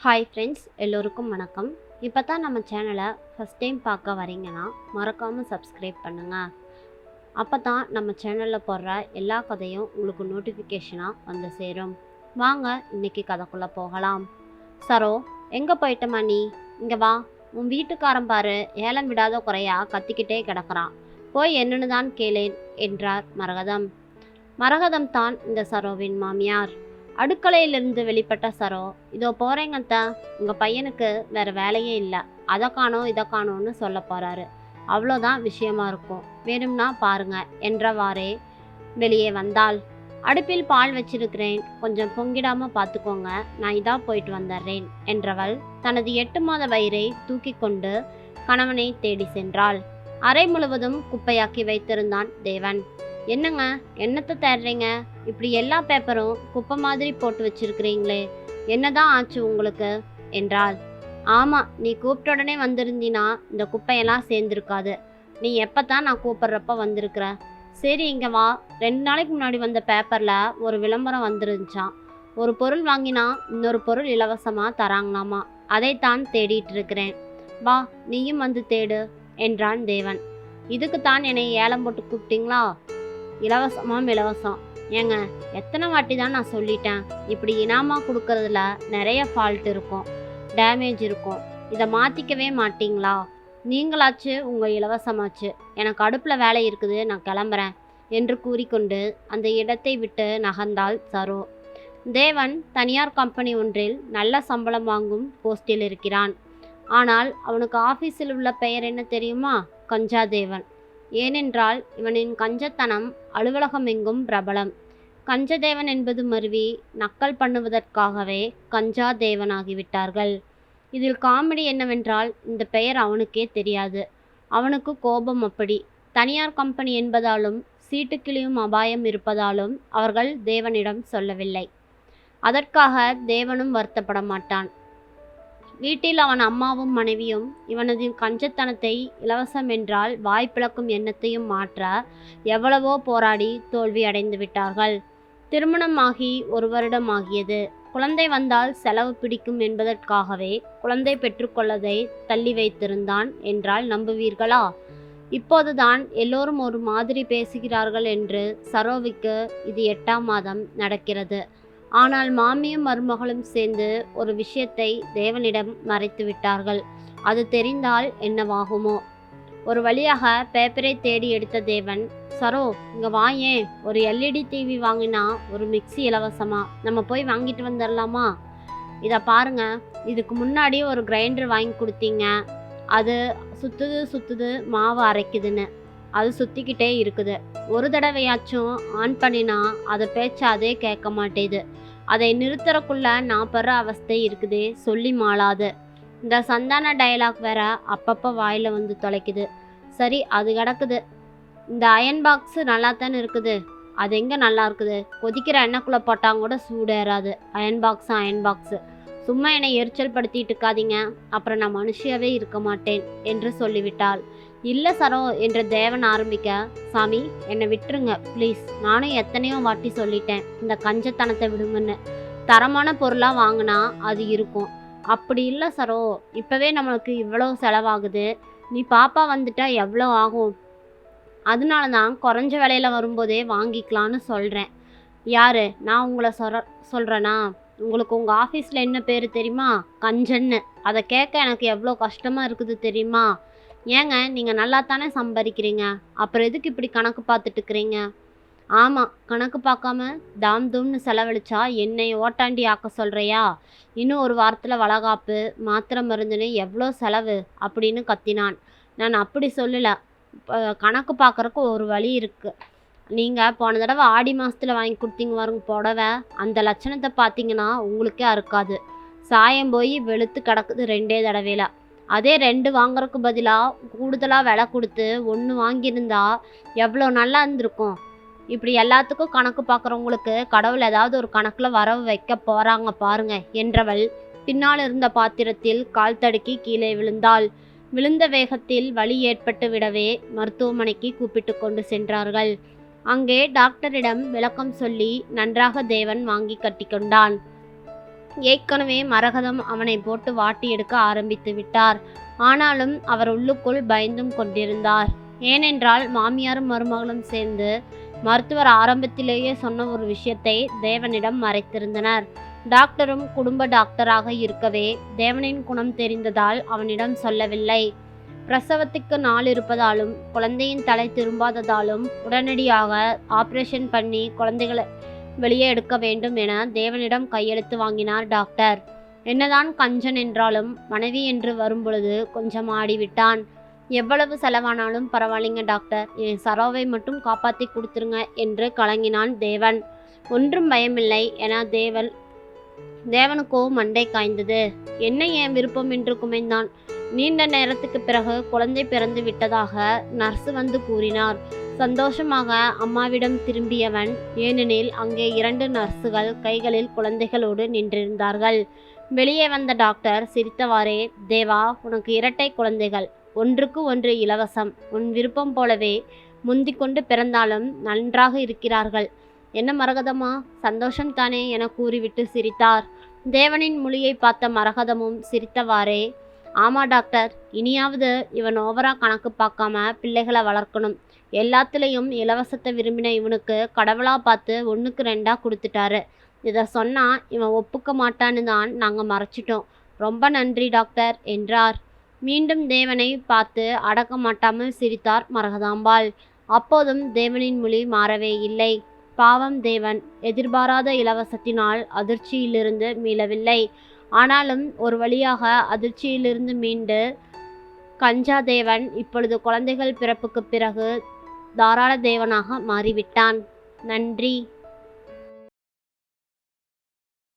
Hi friends, எல்லோருக்கும் வணக்கம். இப்போ தான் நம்ம சேனலை ஃபஸ்ட் டைம் பார்க்க வரீங்கன்னா மறக்காமல் சப்ஸ்கிரைப் பண்ணுங்கள். அப்போ தான் நம்ம சேனலில் போடுற எல்லா கதையும் உங்களுக்கு நோட்டிஃபிகேஷனாக வந்து சேரும். வாங்க இன்னைக்கு கதைக்குள்ளே போகலாம். சரோ, எங்கே போயிட்டமா நீ? இங்கே வா. உன் வீட்டுக்காரன் பாரு, ஏலம் விடாத குறையா கத்திக்கிட்டே கிடக்கிறான். போய் என்னன்னு தான் கேளேன் என்றார் மரகதம். மரகதம் தான் இந்த சரோவின் மாமியார். அடுக்கலையிலிருந்து வெளிப்பட்ட சரோ, இதோ போகிறேங்கத்த, உங்கள் பையனுக்கு வேறு வேலையே இல்லை, அதை காணோம் இதை காணோன்னு சொல்ல போகிறாரு, அவ்வளோதான் விஷயமா இருக்கும், வேணும்னா பாருங்க என்றவாறே வெளியே வந்தாள். அடுப்பில் பால் வச்சிருக்கிறேன், கொஞ்சம் பொங்கிடாமல் பார்த்துக்கோங்க, நான் இதா போயிட்டு வந்துடுறேன் என்றவள் தனது 8 மாத வயிறை தூக்கி கொண்டு கணவனை தேடி சென்றாள். அறை முழுவதும் குப்பையாக்கி வைத்திருந்தான் தேவன். என்னங்க, என்னத்தை தேடுறீங்க? இப்படி எல்லா பேப்பரும் குப்பை மாதிரி போட்டு வச்சிருக்கிறீங்களே, என்னதான் ஆச்சு உங்களுக்கு என்றாள். ஆமாம், நீ கூப்பிட்ட உடனே வந்திருந்தீனா இந்த குப்பையெல்லாம் சேர்ந்துருக்காது. நீ எப்போத்தான் நான் கூப்பிட்றப்ப வந்திருக்கிற. சரி இங்கே வா. 2 நாளைக்கு முன்னாடி வந்த பேப்பரில் ஒரு விளம்பரம் வந்துருந்துச்சான். ஒரு பொருள் வாங்கினா இன்னொரு பொருள் இலவசமாக தராங்களாமா, அதைத்தான் தேடிட்டு இருக்கிறேன். வா, நீயும் வந்து தேடு என்றான் தேவன். இதுக்குத்தான் என்னை ஏலம் போட்டு கூப்பிட்டீங்களா? இலவசம். ஏங்க, எத்தனை வாட்டி தான் நான் சொல்லிட்டேன், இப்படி இனாமாக கொடுக்கறதுல நிறைய ஃபால்ட் இருக்கும், டேமேஜ் இருக்கும், இதை மாற்றிக்கவே மாட்டிங்களா? நீங்களாச்சு உங்கள் இலவசமாச்சு, எனக்கு அடுப்பில் வேலை இருக்குது, நான் கிளம்புறேன் என்று கூறிக்கொண்டு அந்த இடத்தை விட்டு நகர்ந்தாள் சரோ. தேவன் தனியார் கம்பெனி ஒன்றில் நல்ல சம்பளம் வாங்கும் போஸ்டில் இருக்கிறான். ஆனால் அவனுக்கு ஆஃபீஸில் உள்ள பெயர் என்ன தெரியுமா? கஞ்சாதேவன். ஏனென்றால் இவனின் கஞ்சத்தனம் அலுவலகம் எங்கும் பிரபலம். கஞ்சதேவன் என்பது மருவி நக்கல் பண்ணுவதற்காகவே கஞ்சாதேவனாகிவிட்டார்கள். இதில் காமெடி என்னவென்றால் இந்த பெயர் அவனுக்கே தெரியாது. அவனுக்கு கோபம் அப்படி. தனியார் கம்பெனி என்பதாலும் சீட்டு கிளியும் அபாயம் இருப்பதாலும் அவர்கள் தேவனிடம் சொல்லவில்லை. அதற்காக தேவனும் வருத்தப்பட மாட்டான். வீட்டில் அவன் அம்மாவும் மனைவியும் இவனது கஞ்சத்தனத்தை இலவசம் என்றால் வாய்ப்பிழக்கும் எண்ணத்தையும் மாற்ற எவ்வளவோ போராடி தோல்வி அடைந்து விட்டார்கள். திருமணமாகி 1 வருடம் ஆகியது. குழந்தை வந்தால் செலவு பிடிக்கும் என்பதற்காகவே குழந்தை பெற்றுக்கொள்ளதை தள்ளி வைத்திருந்தான் என்றால் நம்புவீர்களா? இப்போதுதான் எல்லோரும் ஒரு மாதிரி பேசுகிறார்கள் என்று சரோவிக்கு இது 8ஆம் மாதம் நடக்கிறது. ஆனால் மாமியும் மருமகளும் சேர்ந்து ஒரு விஷயத்தை தேவனிடம் மறைத்து விட்டார்கள். அது தெரிந்தால் என்னவாகுமோ? ஒரு வழியாக பேப்பரை தேடி எடுத்த தேவன், சரோ இங்கே வாயேன், ஒரு LED டிவி வாங்கினா ஒரு மிக்சி இலவசமா, நம்ம போய் வாங்கிட்டு வந்துடலாமா? இதை பாருங்க, இதுக்கு முன்னாடி ஒரு கிரைண்டர் வாங்கி கொடுத்தீங்க, அது சுத்துது மாவு அரைக்குதுன்னு, அது சுற்றிக்கிட்டே இருக்குது. ஒரு தடவையாச்சும் ஆன் பண்ணினா அதை பேச்சு அதே கேட்க மாட்டேது. அதை நிறுத்துறக்குள்ள நான் படுற அவஸ்தை இருக்குதே, சொல்லி மாளாது. இந்த சந்தான டயலாக் வேற அப்பப்போ வாயில் வந்து தொலைக்குது. சரி, அது கிடக்குது. இந்த அயன் பாக்ஸு நல்லா தானே இருக்குது, அது எங்கே நல்லா இருக்குது? கொதிக்கிற எண்ணெய்க்குள்ளே போட்டாங்க கூட சூடேறாது. அயன் பாக்ஸு சும்மா என்னை எரிச்சல் படுத்திட்டு இருக்காதீங்க, அப்புறம் நான் மனுஷியாவே இருக்க மாட்டேன் என்று சொல்லிவிட்டாள். இல்லை சரோ என்று தேவன் ஆரம்பிக்க, சாமி என்னை விட்டுருங்க ப்ளீஸ், நானும் எத்தனையோ வாட்டி சொல்லிட்டேன் இந்த கஞ்சத்தனத்தை விடுங்கன்னு. தரமான பொருளாக வாங்கினா அது இருக்கும். அப்படி இல்லை சரோ, இப்போவே நம்மளுக்கு இவ்வளோ செலவாகுது, நீ பாப்பா வந்துட்டா எவ்வளோ ஆகும்? அதனால தான் குறைஞ்ச விலையில் வரும்போதே வாங்கிக்கலான்னு சொல்கிறேன். யார், நான் உங்களை சொல்கிறேனா? உங்களுக்கு உங்கள் ஆஃபீஸில் என்ன பேர் தெரியுமா? கஞ்சன்னு. அதை கேட்க எனக்கு எவ்வளோ கஷ்டமாக இருக்குது தெரியுமா? ஏங்க, நீங்கள் நல்லா தானே சம்பாதிக்கிறீங்க, அப்புறம் எதுக்கு இப்படி கணக்கு பார்த்துட்டு இருக்கிறீங்க? ஆமாம், கணக்கு பார்க்காம தாம் தூம்னு செலவழிச்சா என்னை ஓட்டாண்டி ஆக்க சொல்கிறியா? இன்னும் ஒரு வாரத்தில் வளகாப்பு, மாத்திரை மருந்துன்னு எவ்வளோ செலவு அப்படின்னு கத்தினான். நான் அப்படி சொல்லலை, கணக்கு பார்க்குறக்கு ஒரு வழி இருக்குது. நீங்கள் போன தடவை ஆடி மாதத்தில் வாங்கி கொடுத்தீங்க பாருங்க புடவை, அந்த லட்சணத்தை பார்த்தீங்கன்னா உங்களுக்கே அறுக்காது. சாயம் போய் வெளுத்து கிடக்குது 2 தடவையில். அதே 2 வாங்குறதுக்கு பதிலாக கூடுதலாக விலை கொடுத்து 1 வாங்கியிருந்தா எவ்வளோ நல்லா இருந்திருக்கும். இப்படி எல்லாத்துக்கும் கணக்கு பார்க்குறவங்களுக்கு கடவுள் ஏதாவது ஒரு கணக்கில் வரவு வைக்க போகிறாங்க பாருங்க என்றவள் பின்னால் இருந்த பாத்திரத்தில் கால் தடுக்கி கீழே விழுந்தாள். விழுந்த வேகத்தில் வலி ஏற்பட்டு விடவே மருத்துவமனைக்கு கூப்பிட்டு கொண்டு சென்றார்கள். அங்கே டாக்டரிடம் விளக்கம் சொல்லி நன்றாக தேவன் வாங்கி கட்டி கொண்டான். ஏற்கனவே மரகதம் அவனை போட்டு வாட்டி எடுக்க ஆரம்பித்து விட்டார். ஆனாலும் அவர் உள்ளுக்குள் பயந்தும் கொண்டிருந்தார். ஏனென்றால் மாமியாரும் மருமகளும் சேர்ந்து மருத்துவர் ஆரம்பத்திலேயே சொன்ன ஒரு விஷயத்தை தேவனிடம் மறைத்திருந்தனர். டாக்டரும் குடும்ப டாக்டராக இருக்கவே தேவனின் குணம் தெரிந்ததால் அவனிடம் சொல்லவில்லை. பிரசவத்துக்கு நாள் இருப்பதாலும் குழந்தையின் தலை திரும்பாததாலும் உடனடியாக ஆபரேஷன் பண்ணி குழந்தைகளை வெளியே எடுக்க வேண்டும் என தேவனிடம் கையெழுத்து வாங்கினார் டாக்டர். என்னதான் கஞ்சன் என்றாலும் மனைவி என்று வரும்பொழுது கொஞ்சம் ஆடிவிட்டான். எவ்வளவு செலவானாலும் பரவாயில்லைங்க டாக்டர், என் சரோவை மட்டும் காப்பாற்றி கொடுத்துருங்க என்று கலங்கினான் தேவன். ஒன்றும் பயமில்லை என தேவனுக்கோ மண்டை காய்ந்தது. என்ன என் விருப்பம் என்று குமைந்தான். நீண்ட நேரத்துக்கு பிறகு குழந்தை பிறந்து விட்டதாக நர்ஸ் வந்து கூறினார். சந்தோஷமாக அம்மாவிடம் திரும்பியவன், ஏனெனில் அங்கே 2 நர்ஸுகள் கைகளில் குழந்தைகளோடு நின்றிருந்தார்கள். வெளியே வந்த டாக்டர் சிரித்தவாறே, தேவா, உனக்கு 2 குழந்தைகள், ஒன்றுக்கு ஒன்று இலவசம். உன் விருப்பம் போலவே முந்திக்கொண்டு பிறந்தாலும் நன்றாக இருக்கிறார்கள். என்ன மரகதமா, சந்தோஷம் தானே என கூறிவிட்டு சிரித்தார். தேவனின் மொழியை பார்த்த மரகதமும் சிரித்தவாறே, ஆமா டாக்டர், இனியாவது இவன் ஓவரா கணக்கு பார்க்காம பிள்ளைகளை வளர்க்கணும். எல்லாத்துலேயும் இலவசத்தை விரும்பின இவனுக்கு கடவுளா பார்த்து 1க்கு 2 கொடுத்துட்டாரு. இதை சொன்னா இவன் ஒப்புக்க மாட்டான்னு தான் நாங்கள் மறைச்சிட்டோம். ரொம்ப நன்றி டாக்டர் என்றார். மீண்டும் தேவனை பார்த்து அடக்க மாட்டாமல் சிரித்தார் மரகதாம்பாள். அப்போதும் தேவனின் மொழி மாறவே இல்லை. பாவம் தேவன் எதிர்பாராத இலவசத்தினால் அதிர்ச்சியிலிருந்து மீளவில்லை. ஆனாலும் ஒரு வழியாக அதிர்ச்சியிலிருந்து மீண்டு கஞ்சா தேவன் இப்பொழுது குழந்தைகள் பிறப்புக்கு பிறகு தாராள தேவனாக மாறிவிட்டான். நன்றி.